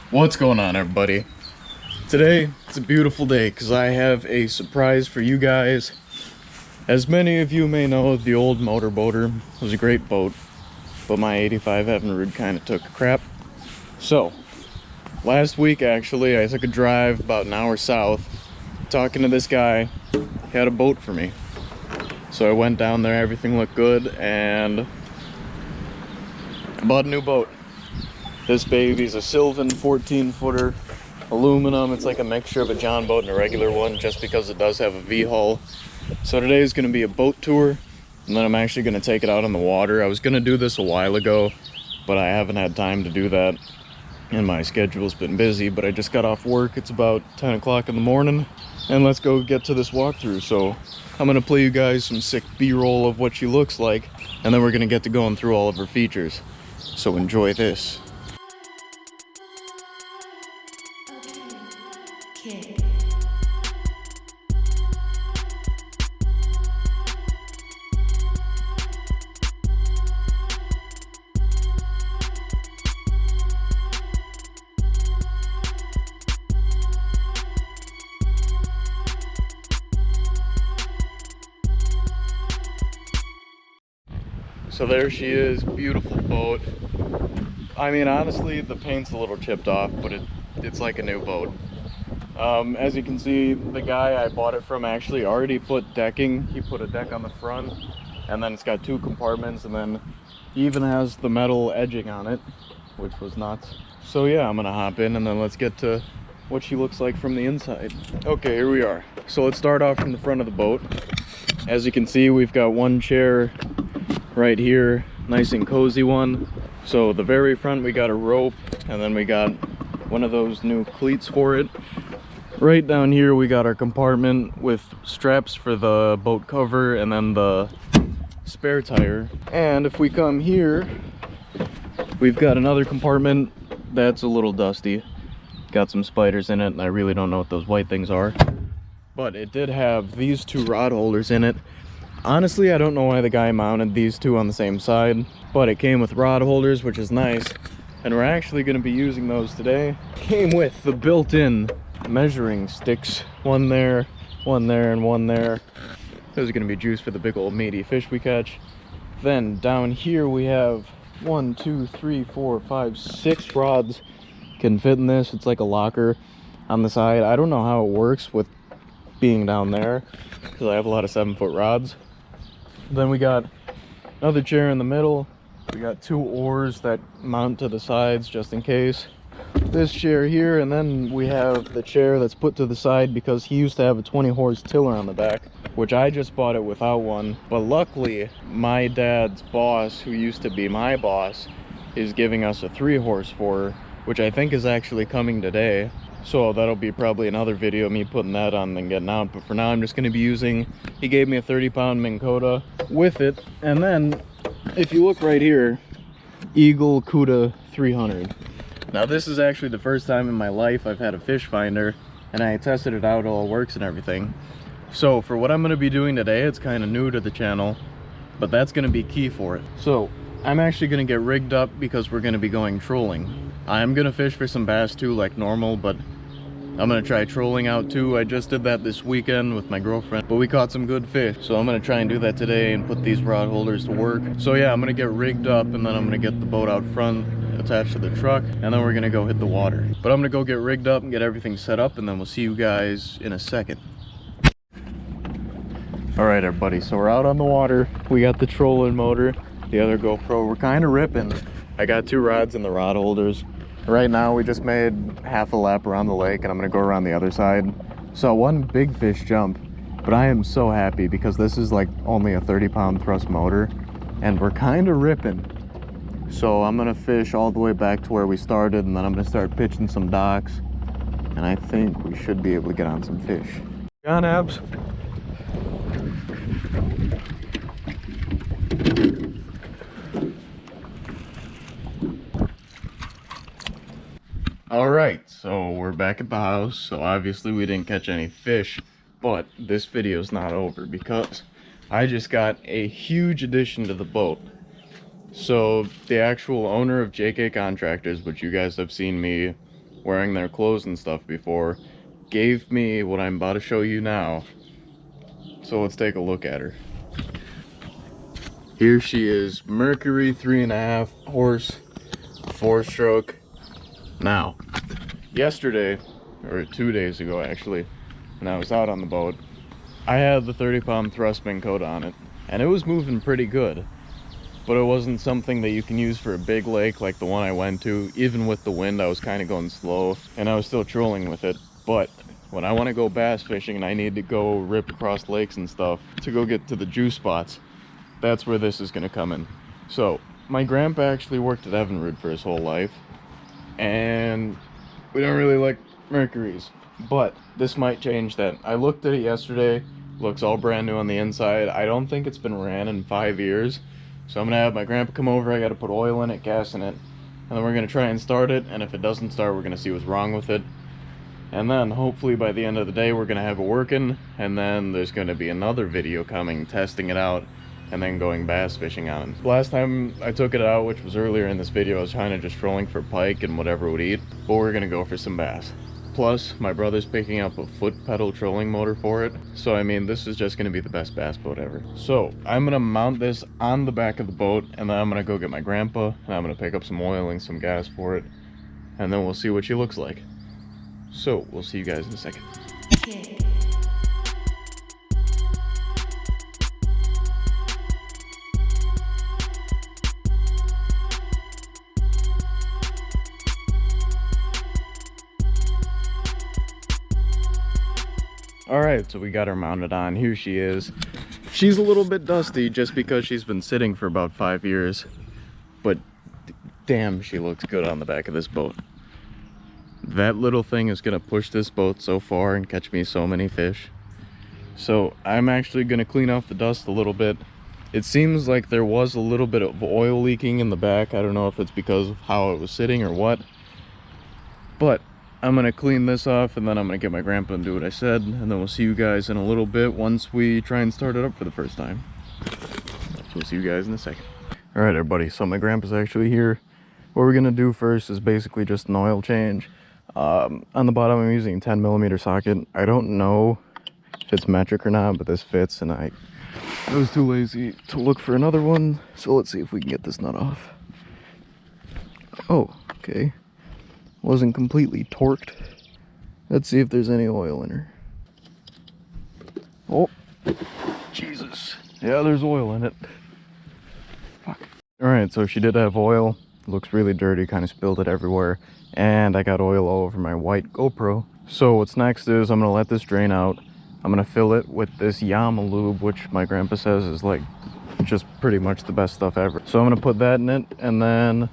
What's going on, everybody? Today it's a beautiful day because I have a surprise for you guys. As many of you may know, the old motorboater was a great boat, but my 85 Evinrude kind of took a crap. So last week actually I took a drive about an hour south talking to this guy. He had a boat for me, so I went down there, everything looked good, and I bought a new boat. This baby's a Sylvan 14-footer aluminum. It's like a mixture of a John boat and a regular one, just because it does have a V-hull. So today is going to be a boat tour, and then I'm actually going to take it out on the water. I was going to do this a while ago, but I haven't had time to do that, and my schedule's been busy. But I just got off work. It's about 10 o'clock in the morning, and let's go get to this walkthrough. So I'm going to play you guys some sick B-roll of what she looks like, and then we're going to get to going through all of her features. So enjoy this. So there she is, beautiful boat. I mean, honestly, the paint's a little chipped off, but it's like a new boat. As you can see, the guy I bought it from actually already put decking. He put a deck on the front, and then it's got 2 compartments, and then he even has the metal edging on it, which was nuts. So yeah, I'm gonna hop in and then let's get to what she looks like from the inside. Okay, here we are. So let's start off from the front of the boat. As you can see, we've got one chair right here, nice and cozy one. So the very front, we got a rope, and then we got one of those new cleats for it. Right down here we got our compartment with straps for the boat cover and then the spare tire. And if we come here, we've got another compartment that's a little dusty, got some spiders in it, and I really don't know what those white things are, but it did have these 2 rod holders in it. Honestly, I don't know why the guy mounted these 2 on the same side, but it came with rod holders, which is nice, and we're actually going to be using those today. Came with the built-in measuring sticks, one there, and one there. Those are going to be juice for the big old meaty fish we catch. Then down here we have 1, 2, 3, 4, 5, 6 rods can fit in this. It's like a locker on the side. I don't know how it works with being down there because I have a lot of 7-foot rods. Then we got another chair in the middle. We got 2 oars that mount to the sides just in case. This chair here, and then we have the chair that's put to the side because he used to have a 20-horse tiller on the back, which I just bought it without one. But luckily, my dad's boss, who used to be my boss, is giving us a 3-horse for her, which I think is actually coming today. So that'll be probably another video of me putting that on and getting out. But for now, I'm just going to be using, he gave me a 30-pound Minn Kota with it. And then, if you look right here, Eagle Cuda 300. Now this is actually the first time in my life I've had a fish finder, and I tested it out, all works and everything. So for what I'm going to be doing today, it's kind of new to the channel, but that's going to be key for it. So I'm actually going to get rigged up because we're going to be going trolling. I'm going to fish for some bass too, like normal, but I'm going to try trolling out too. I just did that this weekend with my girlfriend, but we caught some good fish. So I'm going to try and do that today and put these rod holders to work. So yeah, I'm going to get rigged up, and then I'm going to get the boat out front attached to the truck, and then we're going to go hit the water. But I'm going to go get rigged up and get everything set up, and then we'll see you guys in a second. All right, everybody, so we're out on the water. We got the trolling motor, the other GoPro. We're kind of ripping. I got 2 rods in the rod holders. Right now we just made half a lap around the lake, and I'm gonna go around the other side. So one big fish jump, but I am so happy because this is like only a 30-pound thrust motor, and we're kind of ripping. So I'm gonna fish all the way back to where we started, and then I'm gonna start pitching some docks, and I think we should be able to get on some fish. On, Abs. All right, so we're back at the house. So obviously we didn't catch any fish, but this video's not over because I just got a huge addition to the boat. So the actual owner of JK Contractors, which you guys have seen me wearing their clothes and stuff before, gave me what I'm about to show you now. So let's take a look at her. Here she is, Mercury 3.5 horse, 4-stroke. Now, yesterday, or 2 days ago actually, when I was out on the boat, I had the 30-pound thrustman coat on it, and it was moving pretty good. But it wasn't something that you can use for a big lake like the one I went to. Even with the wind, I was kind of going slow, and I was still trolling with it. But when I want to go bass fishing and I need to go rip across lakes and stuff to go get to the juice spots, that's where this is going to come in. So, my grandpa actually worked at Evinrude for his whole life, and we don't really like Mercuries. But this might change that. I looked at it yesterday, looks all brand new on the inside. I don't think it's been ran in 5 years. So I'm gonna have my grandpa come over. I gotta put oil in it, gas in it, and then we're gonna try and start it. And if it doesn't start, we're gonna see what's wrong with it. And then hopefully by the end of the day, we're gonna have it working. And then there's gonna be another video coming, testing it out, and then going bass fishing on it. Last time I took it out, which was earlier in this video, I was trying to just trolling for pike and whatever would eat. But we're gonna go for some bass. Plus, my brother's picking up a foot pedal trolling motor for it. So, I mean, this is just going to be the best bass boat ever. So, I'm going to mount this on the back of the boat, and then I'm going to go get my grandpa, and I'm going to pick up some oil and some gas for it, and then we'll see what she looks like. So, we'll see you guys in a second. Okay. Alright, so we got her mounted on. Here she is. She's a little bit dusty just because she's been sitting for about 5 years. But damn, she looks good on the back of this boat. That little thing is going to push this boat so far and catch me so many fish. So I'm actually going to clean off the dust a little bit. It seems like there was a little bit of oil leaking in the back. I don't know if it's because of how it was sitting or what. But I'm gonna clean this off, and then I'm gonna get my grandpa and do what I said, and then we'll see you guys in a little bit once we try and start it up for the first time. So we'll see you guys in a second. All right, everybody, so my grandpa's actually here. What we're gonna do first is basically just an oil change. On the bottom, I'm using a 10mm socket. I don't know if it's metric or not, but this fits, and I was too lazy to look for another one. So let's see if we can get this nut off. Oh, okay. Wasn't completely torqued. Let's see if there's any oil in her. Oh, Jesus. Yeah, there's oil in it. Fuck. Alright, so she did have oil. Looks really dirty, kind of spilled it everywhere. And I got oil all over my white GoPro. So what's next is I'm going to let this drain out. I'm going to fill it with this Yama lube, which my grandpa says is like just pretty much the best stuff ever. So I'm going to put that in it, and then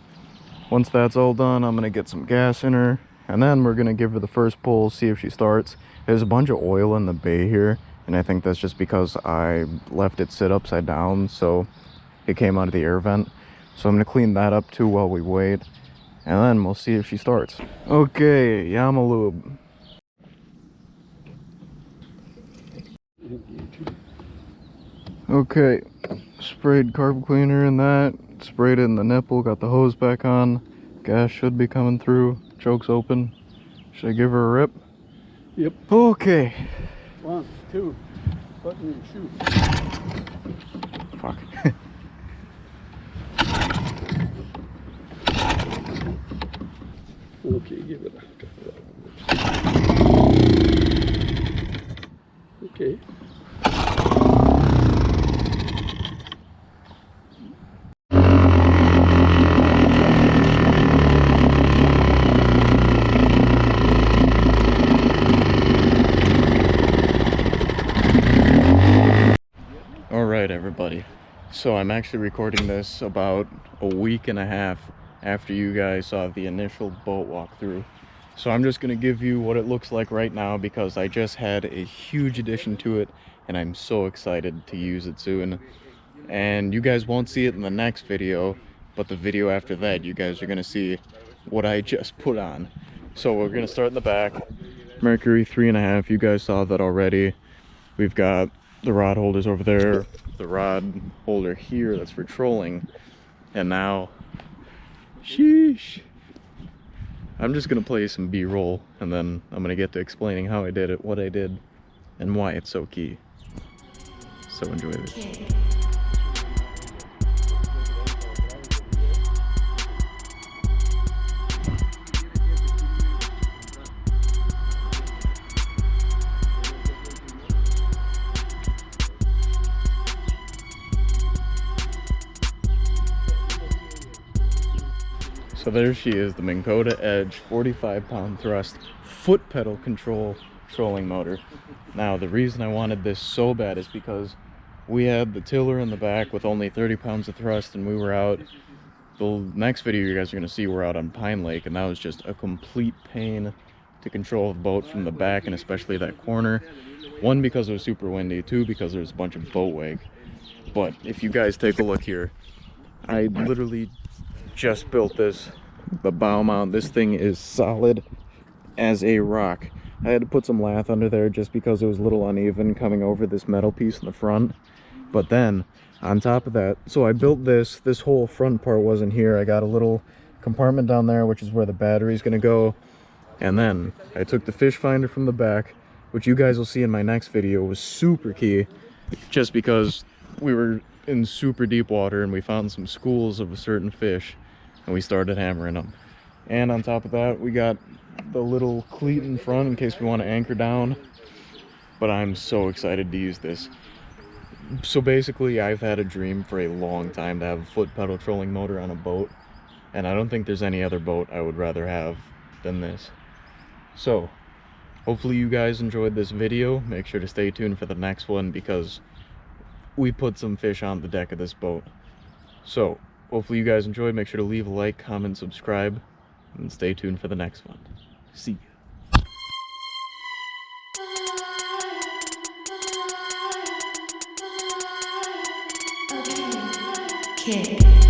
once that's all done, I'm gonna get some gas in her, and then we're gonna give her the first pull, see if she starts. There's a bunch of oil in the bay here, and I think that's just because I left it sit upside down, so it came out of the air vent. So I'm gonna clean that up too while we wait, and then we'll see if she starts. Okay, Yama lube. Okay, sprayed carb cleaner in that. Sprayed it in the nipple, got the hose back on. Gas should be coming through. Choke's open. Should I give her a rip? Yep. Okay. 1, 2, button and shoot. Fuck. Okay, give it a okay. Alright, everybody. So I'm actually recording this about a week and a half after you guys saw the initial boat walkthrough. So I'm just going to give you what it looks like right now because I just had a huge addition to it and I'm so excited to use it soon. And you guys won't see it in the next video, but the video after that you guys are going to see what I just put on. So we're going to start in the back. Mercury 3.5, you guys saw that already. We've got the rod holders over there, the rod holder here that's for trolling, and now sheesh, I'm just gonna play some B-roll, and then I'm gonna get to explaining how I did it, what I did, and why it's so key. So enjoy this. So there she is, the Minn Kota Edge 45-pound thrust foot pedal control trolling motor. Now the reason I wanted this so bad is because we had the tiller in the back with only 30 pounds of thrust, and we were out, the next video you guys are going to see, we're out on Pine Lake, and that was just a complete pain to control the boat from the back, and especially that corner. One, because it was super windy, two, because there was a bunch of boat wake. But if you guys take a look here, I literally just built this, the bow mount. This thing is solid as a rock. I had to put some lath under there just because it was a little uneven coming over this metal piece in the front. But then on top of that, so I built this whole front part wasn't here. I got a little compartment down there, which is where the battery is going to go. And then I took the fish finder from the back, which you guys will see in my next video, was super key, just because we were in super deep water and we found some schools of a certain fish and we started hammering them. And on top of that, we got the little cleat in front in case we want to anchor down. But I'm so excited to use this. So basically, I've had a dream for a long time to have a foot pedal trolling motor on a boat, and I don't think there's any other boat I would rather have than this. So hopefully you guys enjoyed this video. Make sure to stay tuned for the next one, because we put some fish on the deck of this boat. So hopefully you guys enjoyed. Make sure to leave a like, comment, subscribe, and stay tuned for the next one. See ya. Kick.